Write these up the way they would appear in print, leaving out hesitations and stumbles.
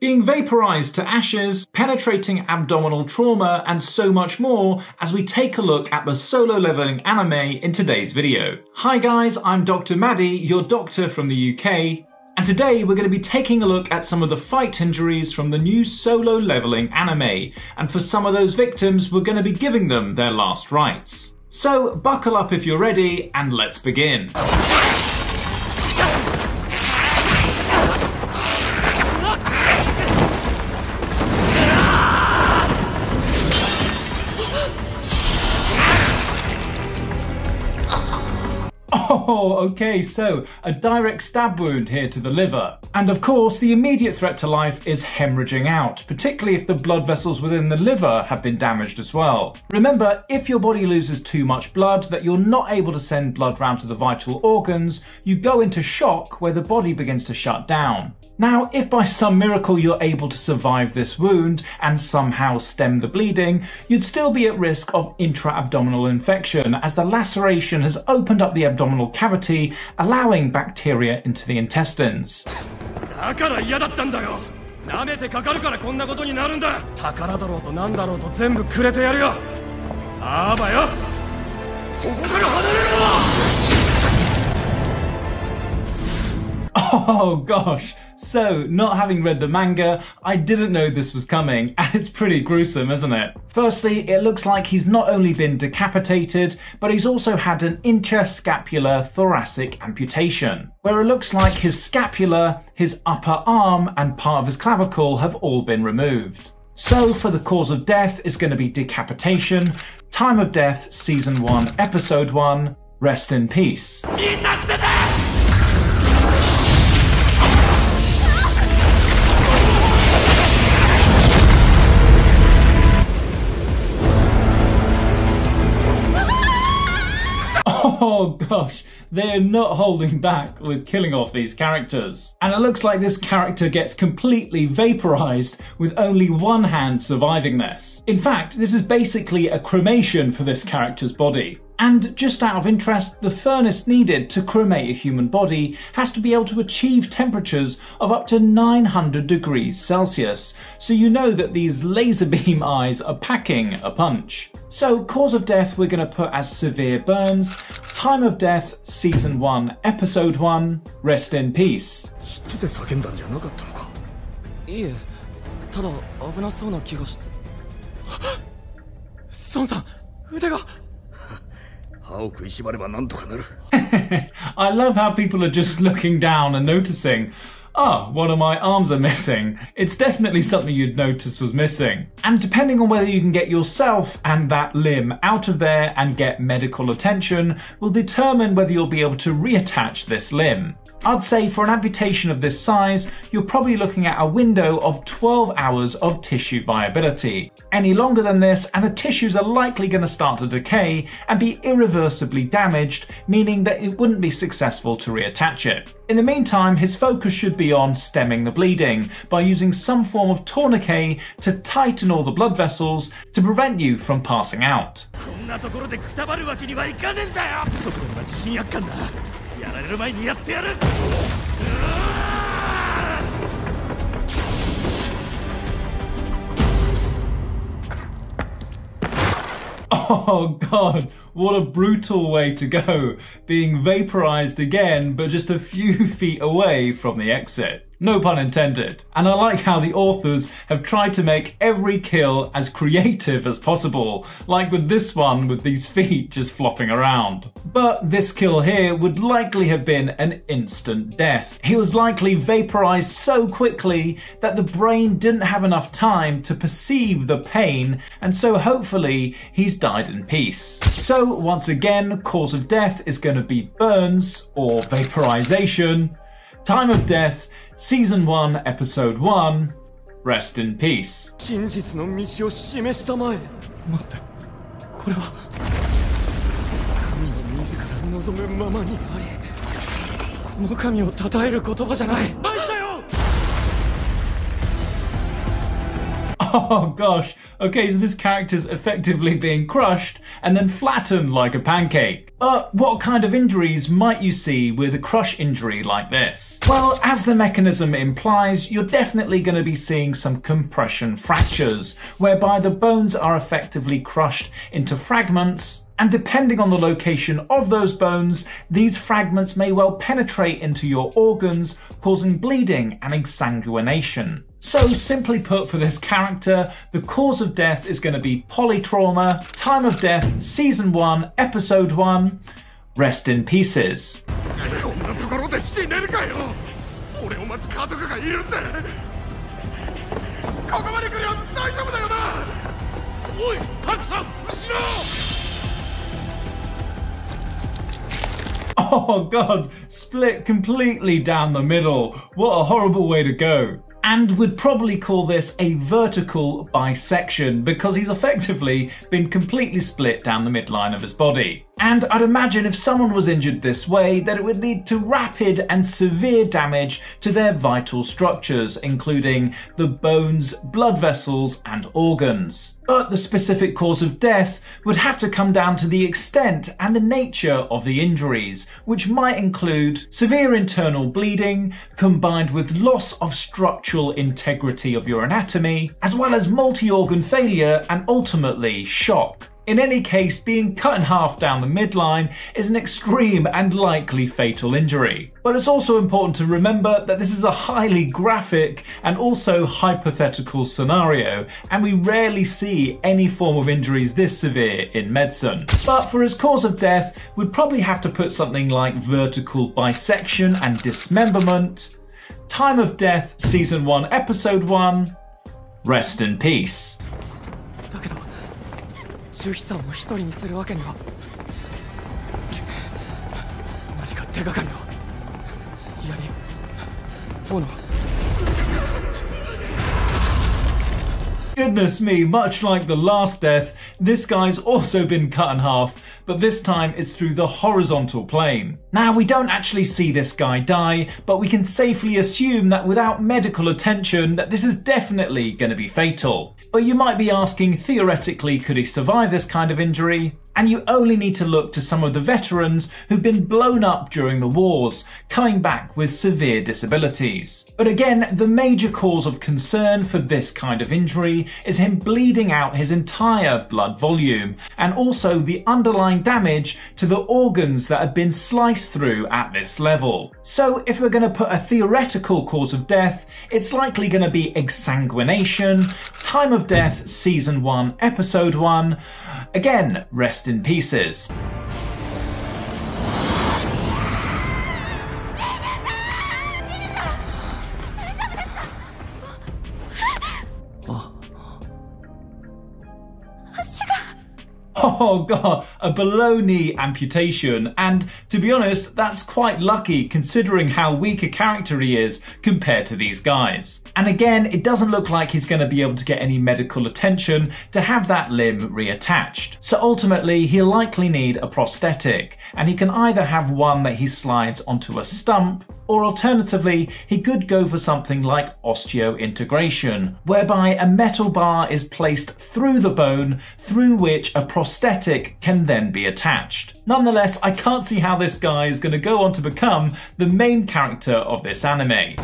being vaporized to ashes, penetrating abdominal trauma, and so much more as we take a look at the Solo Leveling anime in today's video. Hi guys, I'm Dr. Maddie, your doctor from the UK, and today we're going to be taking a look at some of the fight injuries from the new Solo Leveling anime, and for some of those victims we're going to be giving them their last rites. So buckle up if you're ready, and let's begin. Oh, okay, so a direct stab wound here to the liver. And of course, the immediate threat to life is hemorrhaging out, particularly if the blood vessels within the liver have been damaged as well. Remember, if your body loses too much blood that you're not able to send blood round to the vital organs, you go into shock where the body begins to shut down. Now, if by some miracle you're able to survive this wound and somehow stem the bleeding, you'd still be at risk of intra-abdominal infection as the laceration has opened up the abdominal cavity, allowing bacteria into the intestines. Oh gosh, so not having read the manga, I didn't know this was coming, and it's pretty gruesome, isn't it? Firstly, it looks like he's not only been decapitated, but he's also had an interscapular thoracic amputation, where it looks like his scapula, his upper arm, and part of his clavicle have all been removed. So for the cause of death is going to be decapitation. Time of death, Season 1, Episode 1, rest in peace. Oh gosh, they're not holding back with killing off these characters. And it looks like this character gets completely vaporized with only one hand surviving this. In fact, this is basically a cremation for this character's body. And just out of interest, the furnace needed to cremate a human body has to be able to achieve temperatures of up to 900 degrees Celsius. So you know that these laser beam eyes are packing a punch. So cause of death we're going to put as severe burns. Time of death, Season 1, Episode 1, rest in peace. I love how people are just looking down and noticing, oh, one of my arms are missing. It's definitely something you'd notice was missing. And depending on whether you can get yourself and that limb out of there and get medical attention will determine whether you'll be able to reattach this limb. I'd say for an amputation of this size, you're probably looking at a window of 12 hours of tissue viability. Any longer than this and the tissues are likely going to start to decay and be irreversibly damaged, meaning that it wouldn't be successful to reattach it. In the meantime, his focus should be on stemming the bleeding by using some form of tourniquet to tighten all the blood vessels to prevent you from passing out. Oh god, what a brutal way to go, being vaporized again but just a few feet away from the exit. No pun intended. And I like how the authors have tried to make every kill as creative as possible, like with this one with these feet just flopping around. But this kill here would likely have been an instant death. He was likely vaporized so quickly that the brain didn't have enough time to perceive the pain, and so hopefully he's died in peace. So once again, cause of death is going to be burns or vaporization. Time of death, Season 1, Episode 1, rest in peace. Oh gosh, okay, so this character's effectively being crushed and then flattened like a pancake. But what kind of injuries might you see with a crush injury like this? Well, as the mechanism implies, you're definitely going to be seeing some compression fractures, whereby the bones are effectively crushed into fragments. And depending on the location of those bones, these fragments may well penetrate into your organs, causing bleeding and exsanguination. So simply put, for this character, the cause of death is going to be polytrauma, time of death, season 1, episode 1, rest in pieces. Oh god, split completely down the middle. What a horrible way to go. And we'd probably call this a vertical bisection because he's effectively been completely split down the midline of his body. And I'd imagine if someone was injured this way, that it would lead to rapid and severe damage to their vital structures, including the bones, blood vessels, and organs. But the specific cause of death would have to come down to the extent and the nature of the injuries, which might include severe internal bleeding, combined with loss of structural integrity of your anatomy, as well as multi-organ failure and ultimately shock. In any case, being cut in half down the midline is an extreme and likely fatal injury. But it's also important to remember that this is a highly graphic and also hypothetical scenario, and we rarely see any form of injuries this severe in medicine. But for his cause of death, we'd probably have to put something like vertical bisection and dismemberment, time of death, season 1, episode 1, rest in peace. 周飛さんを一人にするわけには何か手がかりをいやに斧 Goodness me, much like the last death, this guy's also been cut in half, but this time it's through the horizontal plane. Now, we don't actually see this guy die, but we can safely assume that without medical attention, that this is definitely going to be fatal. But you might be asking, theoretically, could he survive this kind of injury? And you only need to look to some of the veterans who've been blown up during the wars, coming back with severe disabilities. But again, the major cause of concern for this kind of injury is him bleeding out his entire blood volume, and also the underlying damage to the organs that have been sliced through at this level. So if we're going to put a theoretical cause of death, it's likely going to be exsanguination, time of death, season 1, episode 1, again, rest in pieces. Oh god, a below knee amputation, and to be honest, that's quite lucky considering how weak a character he is compared to these guys. And again, it doesn't look like he's going to be able to get any medical attention to have that limb reattached. So ultimately, he'll likely need a prosthetic, and he can either have one that he slides onto a stump, or alternatively, he could go for something like osseointegration, whereby a metal bar is placed through the bone, through which a prosthetic can then be attached. Nonetheless, I can't see how this guy is going to go on to become the main character of this anime.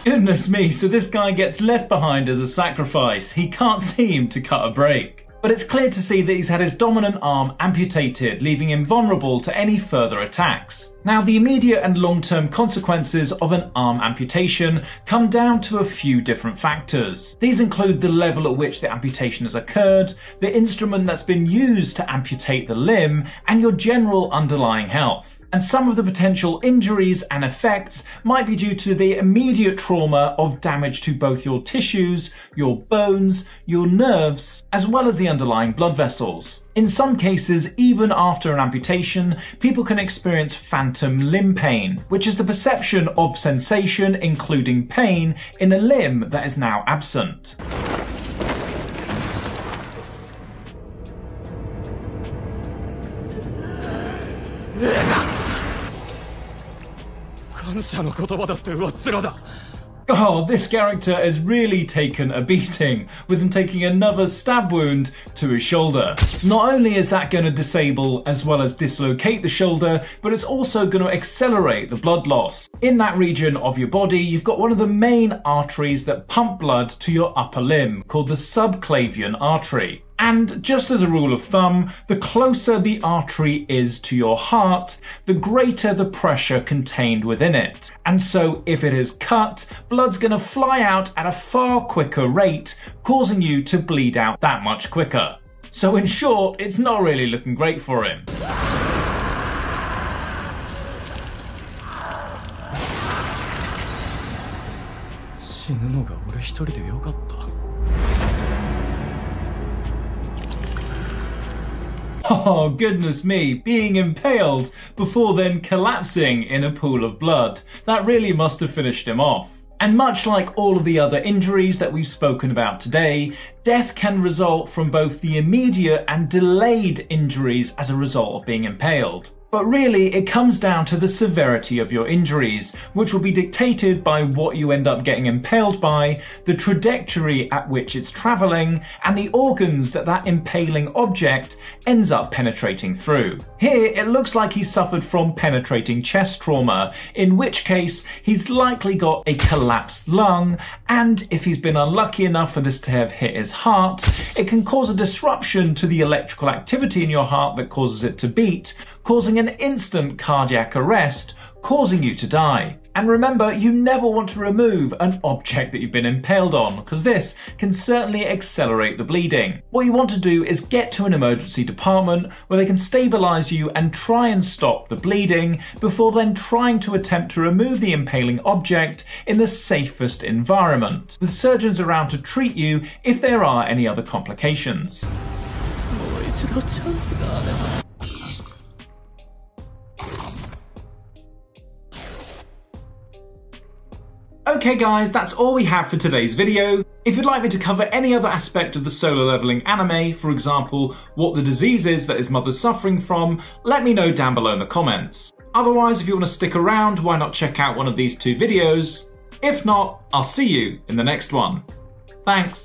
Goodness me, so this guy gets left behind as a sacrifice. He can't seem to cut a break. But it's clear to see that he's had his dominant arm amputated, leaving him vulnerable to any further attacks. Now, the immediate and long-term consequences of an arm amputation come down to a few different factors. These include the level at which the amputation has occurred, the instrument that's been used to amputate the limb, and your general underlying health. And some of the potential injuries and effects might be due to the immediate trauma of damage to both your tissues, your bones, your nerves, as well as the underlying blood vessels. In some cases, even after an amputation, people can experience phantom limb pain, which is the perception of sensation, including pain, in a limb that is now absent. 感謝の言葉だって上っ面だ。 Oh, this character has really taken a beating, with him taking another stab wound to his shoulder. Not only is that going to disable as well as dislocate the shoulder, but it's also going to accelerate the blood loss. In that region of your body, you've got one of the main arteries that pump blood to your upper limb, called the subclavian artery. And just as a rule of thumb, the closer the artery is to your heart, the greater the pressure contained within it. And so if it is cut, blood's going to fly out at a far quicker rate, causing you to bleed out that much quicker. So in short, it's not really looking great for him. Oh, goodness me, being impaled before then collapsing in a pool of blood. That really must have finished him off. And much like all of the other injuries that we've spoken about today, death can result from both the immediate and delayed injuries as a result of being impaled. But really, it comes down to the severity of your injuries, which will be dictated by what you end up getting impaled by, the trajectory at which it's travelling, and the organs that that impaling object ends up penetrating through. Here, it looks like he suffered from penetrating chest trauma, in which case he's likely got a collapsed lung, and if he's been unlucky enough for this to have hit his heart, it can cause a disruption to the electrical activity in your heart that causes it to beat, causing an instant cardiac arrest, causing you to die. And remember, you never want to remove an object that you've been impaled on, because this can certainly accelerate the bleeding. What you want to do is get to an emergency department where they can stabilise you and try and stop the bleeding, before then trying to attempt to remove the impaling object in the safest environment, with surgeons around to treat you if there are any other complications. Okay guys, that's all we have for today's video. If you'd like me to cover any other aspect of the Solo Leveling anime, for example, what the disease is that his mother's suffering from, let me know down below in the comments. Otherwise, if you want to stick around, why not check out one of these two videos? If not, I'll see you in the next one. Thanks.